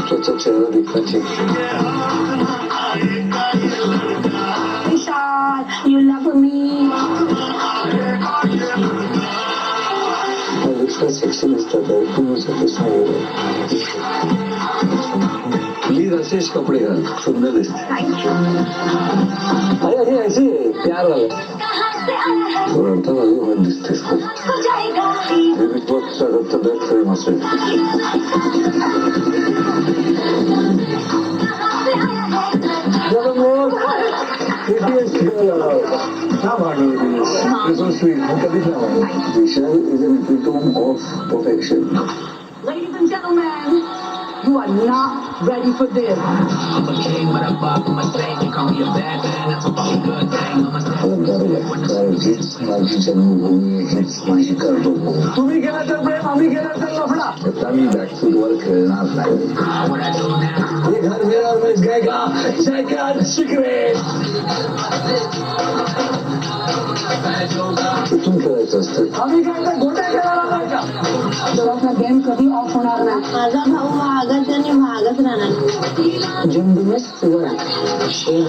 त्याचा चेहरा दिखना चाहिए. Vishal, you love me. उसका सेक्सी दिसतात आहे तू मुझे प्रश्न प्लीज असेच कपडे घाल सुंदर दिसते. Thank you. अरे अरे ऐसे प्यार वाला रडता वाली मत दिसतेस खूप. बिग बॉसचा रोजचा बेस्ट फिल्म असेल. Vishal is an epitome of perfection. Ladies and gentlemen, you are not ready for this. I'm a king, but I fuck with my state. You call me a bad man, that's a fucking good thing. I'm a हीच माझी जन्मभूमी हीच माझी कर्मभूमी. तुम्ही गेला तर प्रेम आम्ही गेला तर लफडा. आता मी बॅकफूटवर खेळणार नाही. what I do now. ये घर मेरा और मैं इस गाय का शायद सिक्रेट. कुठून खेळायचं असतं. आम्ही काय तर गोट्या खेळायला नाही का. तर आपला गेम कधी ऑफ होणार नाही. माझा भाऊ महागच आणि महागच राहणार. जुंबुनच सुवर्ण शेर.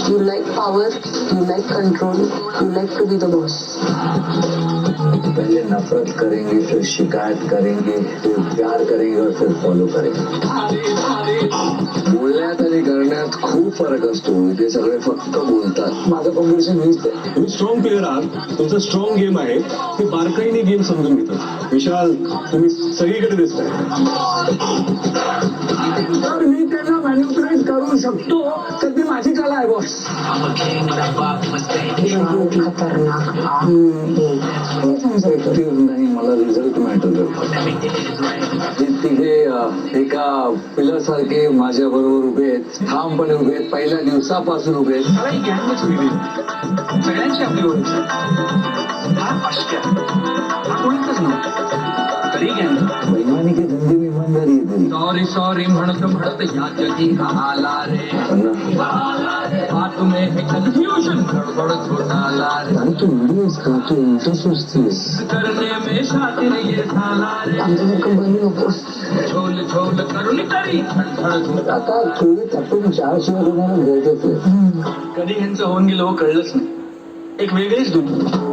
You like power, you like control, you like to be the boss. पहले नफरत करेंगे फिर शिकायत करेंगे फिर प्यार करेंगे और फिर फॉलो करेंगे. बोलण्यात आणि करण्यात खूप फरक असतो. ते सगळे फक्त बोलतात. माझं कॉम्पिटिशन मीच आहे. तुम्ही स्ट्रॉंग प्लेअर आहात तुमचा स्ट्रॉंग गेम आहे ते बारकाईने गेम समजून घेतात. विशाल तुम्ही सगळीकडे दिसताय. तर मी त्यांना मॅन्युप्युलेट करू शकतो तर ती माझी कला आहे boss. I'm a king, but I fuck with my state. खतरनाक हे समजायचं. ते नाही मला रिझल्ट मॅटर करतो. Everything is right. ते तिघे एका पिलर सारखे माझ्या बरोबर उभे आहेत. ठामपणे उभे आहेत. पहिल्या दिवसापासून उभे आहेत. मला ही गॅंगच वेगळी. सगळ्यांची आपली ओळख. हा अश्क्या हा कोणीच नव्हता तरी गॅंग. वैमानिक धंदे में ईमानदारी आहे तरी. सॉरी सॉरी म्हणत म्हणत या जगी हा आला रे. बात में है कन्फ्यूजन गडबड घोटाला रे. आणि तू व्हिडिओज का तू इंटरेस्ट असतेस. करने में शातिर ये झाला रे. आमच्यासारखं बनू नकोस. झोल झोल करून तरी धडधड. आता थोडी त्यातून चार शिवाय कोणाला घ्यायचं आहे. कधी ह्यांचं होऊन गेलं हो कळलंच नाही. एक वेगळीच दुनिया.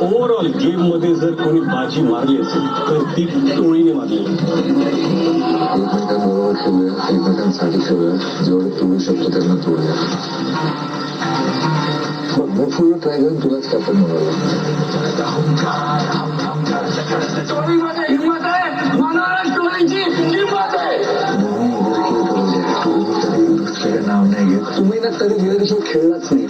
ओव्हरऑल गेम मध्ये जर कोणी बाजी मारली असेल तर ती टोळीने मारली. एकमेकांबरोबर खेळूया एकमेकांसाठी खेळूया. जेवढं तोडू शकतो त्यांना तोडूया. मग मी फुल ट्राय करून तुलाच कॅप्टन बनवलं. टोळीमध्ये हिंमत आहे. मानवाला टोळीची हिंमत आहे. दुसऱ्याचं नाव नाही घेत. तुम्ही ना कधी रिअलिटी खेळलाच नाही.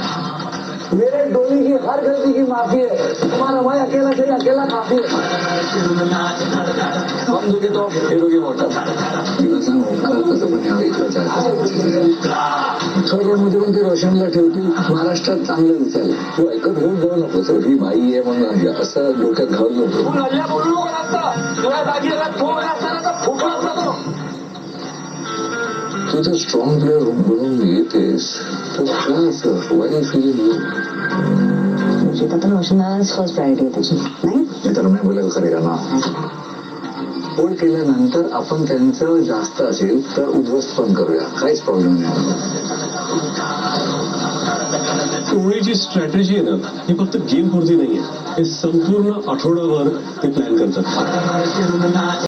मेरे टोली की हर गलती की माफी है. तुम्हारा भाई अकेला चाहिए अकेला काफी है. हम दोघे तो हे दोघे मोठा. तिला सांग ओंकार कसं पण यावं इकडं जायचं. खरं पण ते रोशनला ठेवतील महाराष्ट्रात चांगलं दिसायला. तू ऐकत घेऊन जाऊ नको सर ही बाई आहे म्हणून असं डोक्यात घालू नको. तू लल्ल्या बोलू नको नसता. तुला जागी फोन असताना तर फुकला असता. तू जर स्ट्रॉंग प्लेअर बनून येतेस तर काय असं वाय फीलिंग लो. तर रोशनदादाच फर्स्ट प्रायोरिटी आहे त्याची नाही. मी तर नाही बोलायला खरे का ना. होल्ड केल्यानंतर आपण त्यांचं जास्त असेल तर उद्ध्वस्त पण करूया. काहीच प्रॉब्लेम नाही. टोळीची स्ट्रॅटेजी आहे ना ही फक्त गेम पुरती नाहीये. हे संपूर्ण आठवडाभर ते प्लॅन करतात.